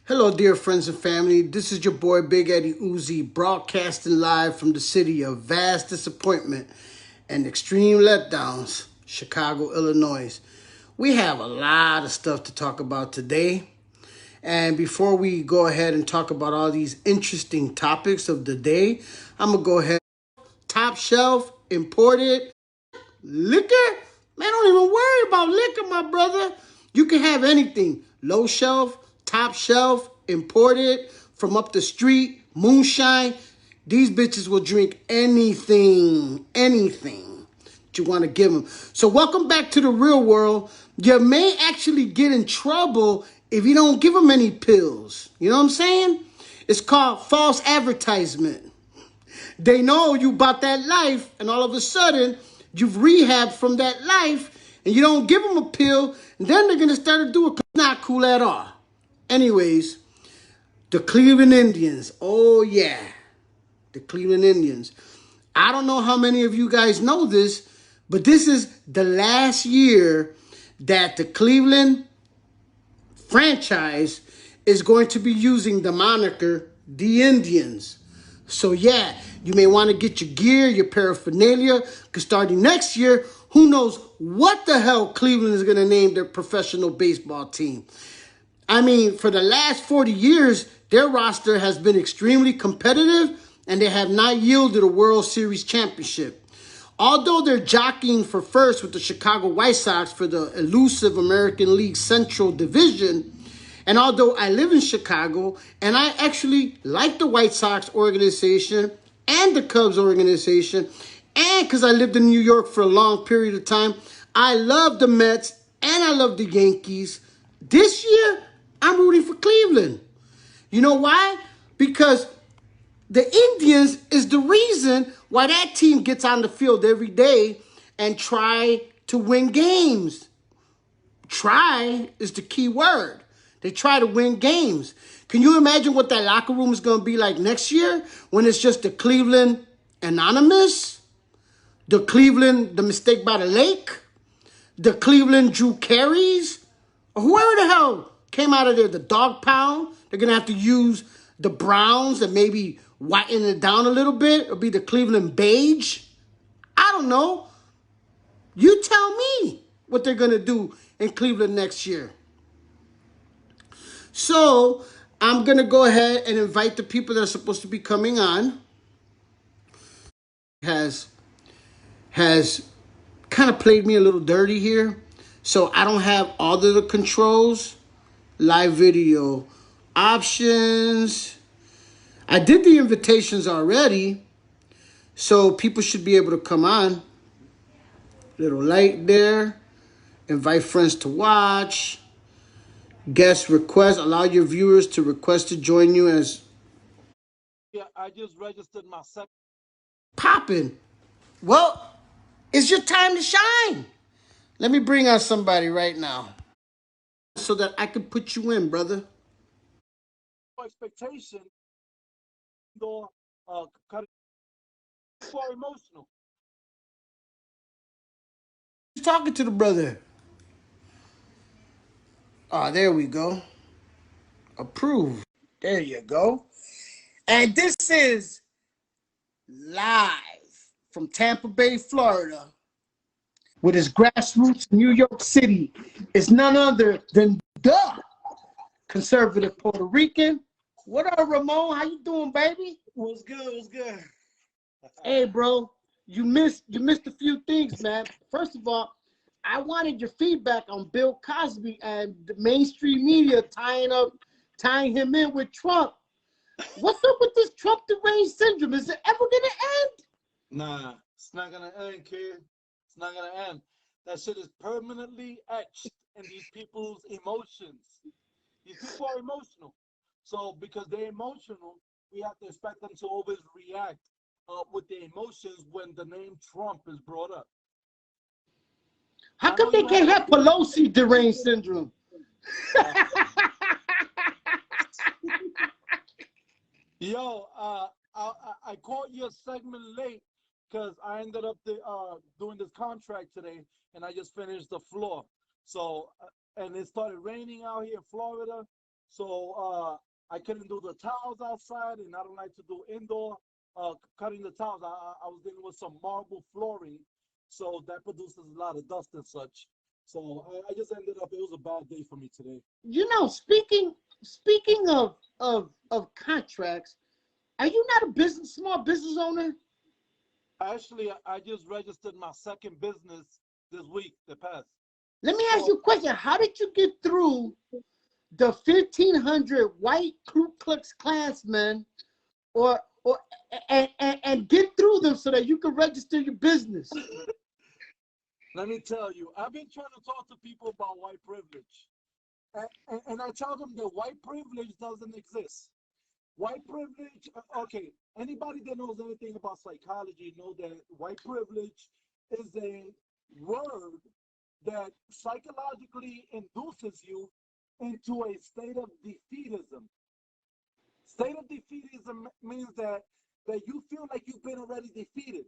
Hello, dear friends and family. This is your boy Big Eddie Uzi, broadcasting live from the city of vast disappointment and extreme letdowns, Chicago, Illinois. We have a lot of stuff to talk about today. And before we go ahead and talk about all these interesting topics of the day, I'm going to go ahead. Top shelf, imported, liquor? Man, don't even worry about liquor, my brother. You can have anything. Low shelf, top shelf, imported, from up the street, moonshine. These bitches will drink anything that you want to give them. So welcome back to the real world. You may actually get in trouble if you don't give them any pills. You know what I'm saying? It's called false advertisement. They know you about that life, and all of a sudden, you've rehabbed from that life, and you don't give them a pill, and then they're going to start to do it. It's not cool at all. Anyways, the Cleveland Indians. Oh, yeah. The Cleveland Indians. I don't know how many of you guys know this, but this is the last year that the Cleveland franchise is going to be using the moniker the Indians. So yeah, you may want to get your gear, your paraphernalia, because starting next year, who knows what the hell Cleveland is going to name their professional baseball team. I mean, for the last 40 years, their roster has been extremely competitive, and they have not yielded a World Series championship. Although they're jockeying for first with the Chicago White Sox for the elusive American League Central Division, and although I live in Chicago and I actually like the White Sox organization and the Cubs organization, and because I lived in New York for a long period of time, I love the Mets and I love the Yankees. This year, I'm rooting for Cleveland. You know why? Because the Indians is the reason why that team gets on the field every day and try to win games. Try is the key word. They try to win games. Can you imagine what that locker room is going to be like next year when it's just the Cleveland Anonymous, the Cleveland, the Mistake by the Lake, the Cleveland Drew Carey's, or whoever the hell came out of there, the Dog Pound? They're going to have to use the Browns and maybe whiten it down a little bit. It'll be the Cleveland Beige. I don't know. You tell me what they're going to do in Cleveland next year. So I'm going to go ahead and invite the people that are supposed to be coming on. Has kind of played me a little dirty here. So I don't have all of the controls. Live video options. I did the invitations already. So people should be able to come on. Little light there. Invite friends to watch. Guest request. Allow your viewers to request to join you as Yeah, I just registered my second. popping. Well, it's your time to shine. Let me bring on somebody right now so that I can put you in, brother. Expectation, though, cut for emotional. Who's talking to the brother? Ah, there we go. Approve. There you go. And this is live from Tampa Bay, Florida, with his grassroots in New York City. It's none other than the conservative Puerto Rican. What up, Ramon? How you doing, baby? What's good? What's good? Hey, bro, you missed a few things, man. First of all, I wanted your feedback on Bill Cosby and the mainstream media tying him in with Trump. What's up with this Trump deranged syndrome? Is it ever gonna end? Nah, it's not gonna end, kid. It's not gonna end. That shit is permanently etched in these people's emotions. These people are emotional. So because they're emotional, we have to expect them to always react with their emotions when the name Trump is brought up. How I know come they you have can't have Pelosi deranged syndrome? Yo, I caught your segment late because I ended up doing this contract today, and I just finished the floor. So, and it started raining out here in Florida, So I couldn't do the towels outside, and I don't like to do indoor cutting the towels. I was dealing with some marble flooring, so that produces a lot of dust and such. So I just ended up. It was a bad day for me today. You know, speaking of contracts, are you not a small business owner? Actually, I just registered my second business this week that passed. Let me ask So you a question. How did you get through the 1,500 white Ku Klux Klansmen, or and get through them so that you can register your business? let me tell you, I've been trying to talk to people about white privilege, and I tell them that white privilege doesn't exist. White privilege, okay, anybody that knows anything about psychology know that white privilege is a word that psychologically induces you into a state of defeatism. State of defeatism means that you feel like you've been already defeated.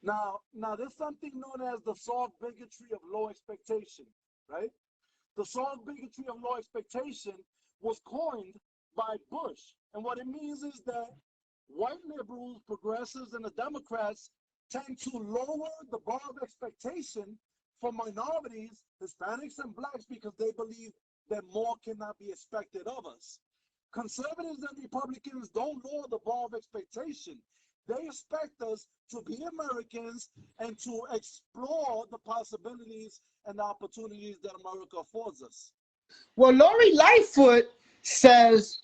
Now there's something known as the soft bigotry of low expectation, right? The soft bigotry of low expectation was coined by Bush. And what it means is that white liberals, progressives, and the Democrats tend to lower the bar of expectation for minorities, Hispanics, and blacks because they believe that more cannot be expected of us. Conservatives and Republicans don't lower the bar of expectation. They expect us to be Americans and to explore the possibilities and the opportunities that America affords us. Well, Lori Lightfoot says,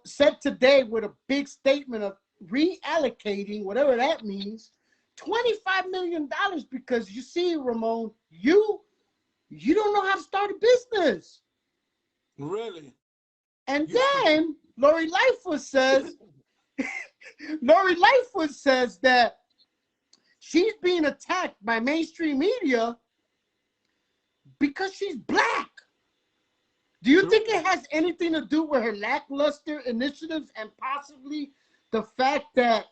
said today with a big statement of reallocating, whatever that means, $25 million, because you see, Ramon, you don't know how to start a business. Really? And You, then Lori Lightfoot says that she's being attacked by mainstream media because she's black. Do you think it has anything to do with her lackluster initiatives and possibly the fact that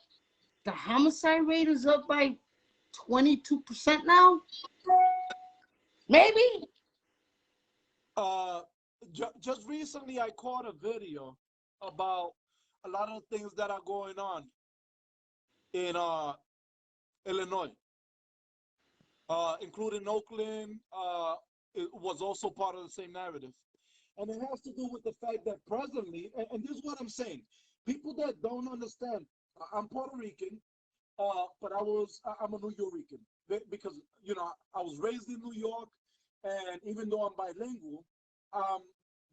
the homicide rate is up by 22% now? Maybe. uh, just recently, I caught a video about a lot of things that are going on in Illinois, including Oakland. It was also part of the same narrative. And it has to do with the fact that presently, and this is what I'm saying, people that don't understand, I'm Puerto Rican, but I'm a New Yorican because, I was raised in New York, and even though I'm bilingual, I'm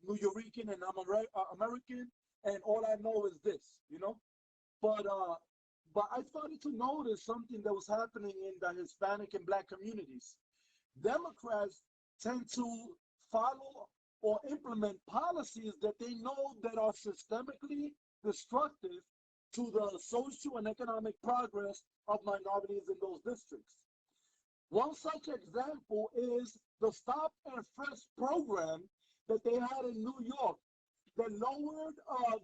New Yorican and I'm American, and all I know is this. But but I started to notice something that was happening in the Hispanic and Black communities. Democrats tend to follow or implement policies that they know that are systemically destructive to the social and economic progress of minorities in those districts. One such example is the stop and frisk program that they had in New York that lowered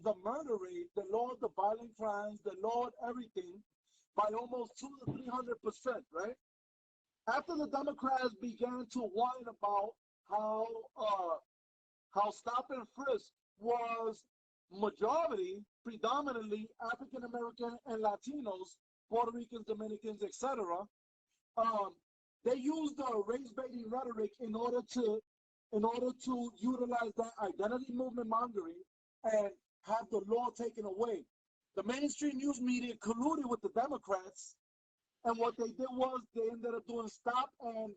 the murder rate, that lowered the violent crimes, that lowered everything by almost 200 to 300%, right? After the Democrats began to whine about how uh, how stop and frisk was majority, predominantly African American and Latinos, Puerto Ricans, Dominicans, etc. Um, they used the race baiting rhetoric in order to utilize that identity movement mongering and have the law taken away. The mainstream news media colluded with the Democrats, and what they did was they ended up doing stop and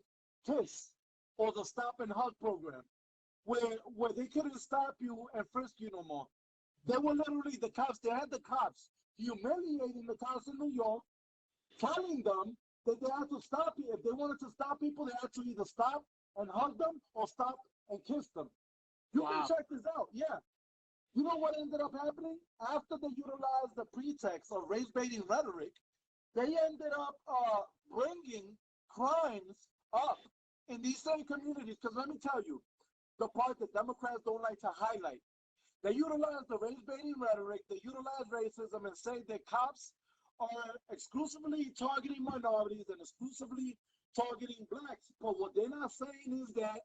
kiss, or the stop and hug program, where they couldn't stop you and frisk you no more. They were literally the cops. They had the cops humiliating the cops in New York, telling them that they had to stop you. If they wanted to stop people, they had to either stop and hug them or stop and kiss them. You can Wow. check this out. Yeah. You know what ended up happening? After they utilized the pretext of race baiting rhetoric, they ended up bringing crimes up in these same communities. Because let me tell you, the part that Democrats don't like to highlight. They utilize the race baiting rhetoric, they utilize racism and say that cops are exclusively targeting minorities and exclusively targeting blacks. But what they're not saying is that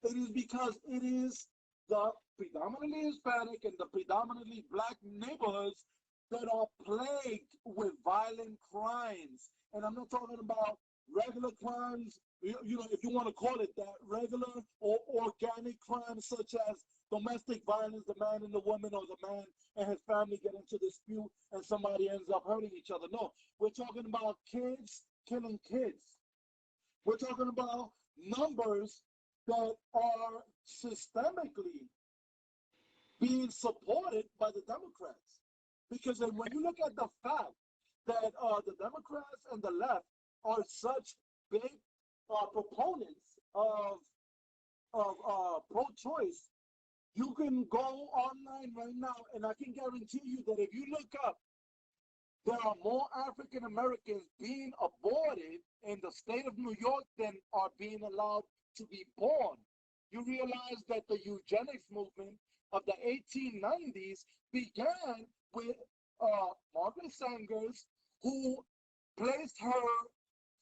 it is because it is the predominantly Hispanic and the predominantly black neighborhoods that are plagued with violent crimes. And I'm not talking about regular crimes, if you want to call it that, regular or organic crimes such as domestic violence, the man and the woman, or the man and his family get into dispute and somebody ends up hurting each other. No, we're talking about kids killing kids. We're talking about numbers that are systemically being supported by the Democrats. Because when you look at the fact that the Democrats and the left are such big proponents of pro-choice, you can go online right now, and I can guarantee you that if you look up, there are more African Americans being aborted in the state of New York than are being allowed to be born. You realize that the eugenics movement of the 1890s began with Margaret Sangers, who placed her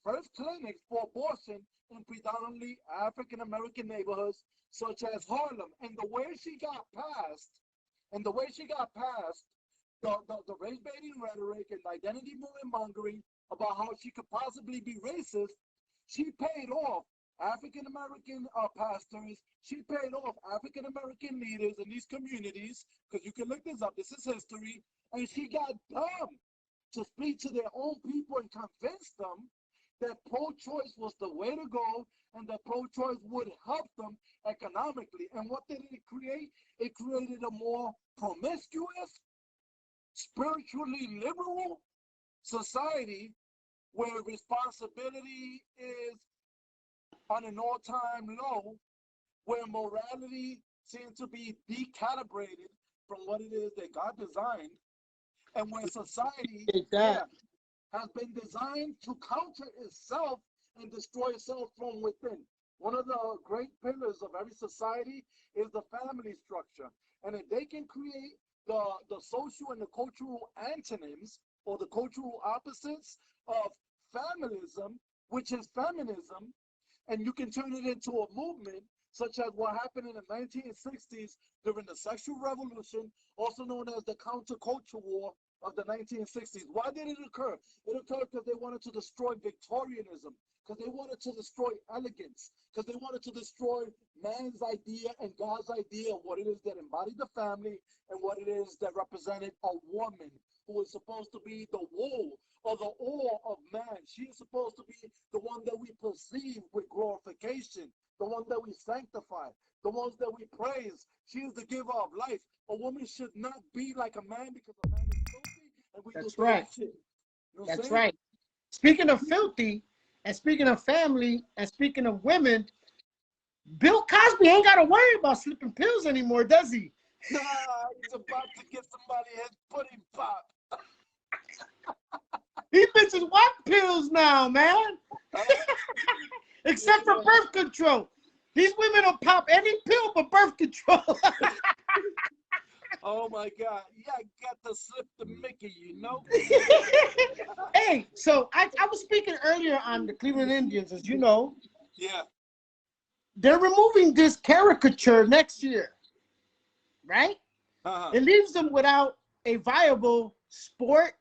first clinics for abortion in predominantly African American neighborhoods such as Harlem. And the way she got past, the race baiting rhetoric and identity mongering about how she could possibly be racist, she paid off African American pastors, she paid off African American leaders in these communities, because you can look this up, this is history, and she got them to speak to their own people and convince them that pro-choice was the way to go and that pro-choice would help them economically. And what did it create? It created a more promiscuous, spiritually liberal society where responsibility is on an all-time low, where morality seems to be decalibrated from what it is that God designed, and where society has been designed to counter itself and destroy itself from within. One of the great pillars of every society is the family structure. And if they can create the social and the cultural antonyms or the cultural opposites of familism, which is feminism, and you can turn it into a movement such as what happened in the 1960s during the sexual revolution, also known as the counterculture war of the 1960s. Why did it occur? It occurred because they wanted to destroy Victorianism, because they wanted to destroy elegance, because they wanted to destroy man's idea and God's idea of what it is that embodied the family and what it is that represented a woman who is supposed to be the wool or the ore of man. She is supposed to be the one that we perceive with glorification, the one that we sanctify, the ones that we praise. She is the giver of life. A woman should not be like a man because a man is filthy and we That's do right. shit. You know That's right. Speaking of filthy, and speaking of family, and speaking of women, Bill Cosby ain't got to worry about slipping pills anymore, does he? Nah, he's about to get somebody his pudding pop. These bitches want pills now, man. Except for birth control. These women don't pop any pill but birth control. Oh my God. Yeah, I got to slip the Mickey, you know? Hey, so I was speaking earlier on the Cleveland Indians, as you know. Yeah. They're removing this caricature next year, right? It leaves them without a viable sport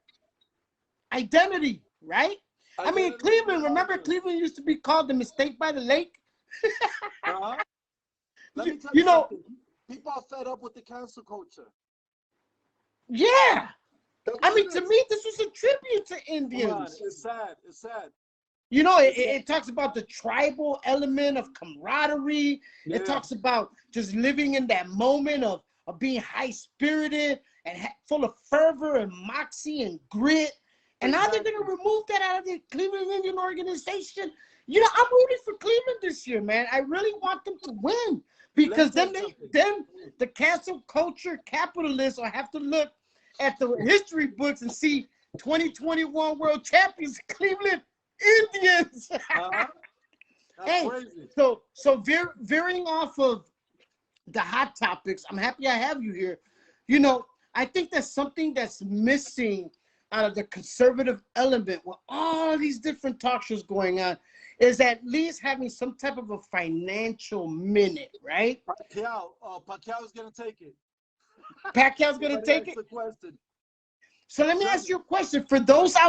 identity, right? I mean, Cleveland, remember Cleveland used to be called the mistake by the lake? Let me tell you something. People are fed up with the cancel culture. Yeah. I mean, to me, this was a tribute to Indians. It's sad. It's sad. You know, it talks about the tribal element of camaraderie. Yeah. It talks about just living in that moment of being high-spirited and full of fervor and moxie and grit. And now they're going to remove that out of the Cleveland Indian organization. You know, I'm rooting for Cleveland this year, man. I really want them to win because then the cancel culture capitalists will have to look at the history books and see 2021 world champions Cleveland Indians. Hey, crazy. So veering off of the hot topics, I'm happy I have you here. You know, I think that's something that's missing out of the conservative element with all these different talk shows going on is at least having some type of a financial minute, right? Pacquiao's gonna take it. Pacquiao's gonna take it. The question. So let me ask you a question. For those out